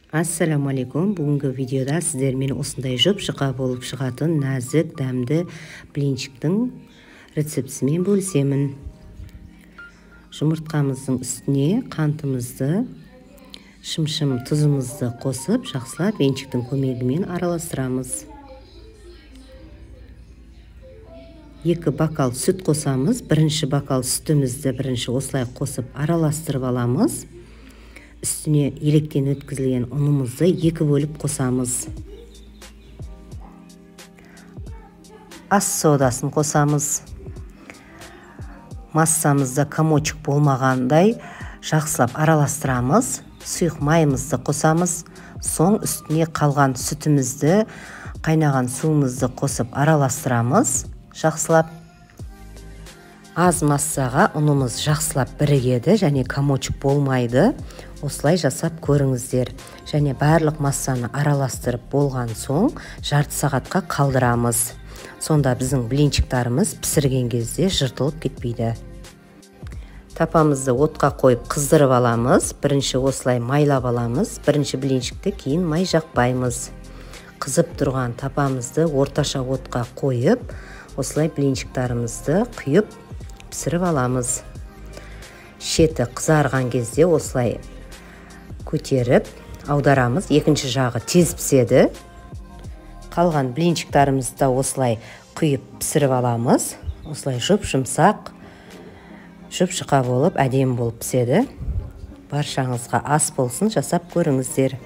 Ассаламу алейкум. Бүгінгі видеода сіздермен осындай жұп-жұқа болып шығатын нәзік дәмді блинчиктің рецептісімен бөлісемін. Жұмыртқамыздың үстіне қантымызды, шым-шым тұзымызды қосып, жақсылап венчиктің көмегімен араластырамыз. 2 бокал сүт қосамыз. Бірінші бокал сүтімізді бірінші осылай қосып араластырып аламыз. Үстіне електен өткізілген ұнымызды 2 бөліп қосамыз. Ас содасын қосамыз. Массамызда комочек болмағандай жақсылап араластырамыз. Сұйық майымызды қосамыз. Соң үстіне қалған сүтімізді, қайнаған суымызды қосып араластырамыз. Жақсылап. Аз массаға ұнымыз жақсылап бірігеді және комочек болмайды. Осылай жасап көріңіздер. Және барлық массаны араластырып болған соң жарты сағатқа қалдырамыз. Сонда біздің блинчиктарымыз пісірген кезде жыртылып кетпейді. Тапамызды отқа қойып қыздырып аламыз. Бірінші осылай майлап аламыз. Бірінші блинчикті кейін май жақпаймыз. Қызып тұрған тапамызды орташа отқа қойып, осылай блинчиктарымызды құйып пісіріп аламыз. Шеті қызарған кезде осылай көтеріп аударамыз. Екінші жағы тез піседі. Қалған блинчиктарымызды осылай құйып пісіріп аламыз. Осылай жұп-жұмсақ, жұп-жұқа болып, әдемі болып піседі. Баршаңызға ас болсын, жасап көріңіздер.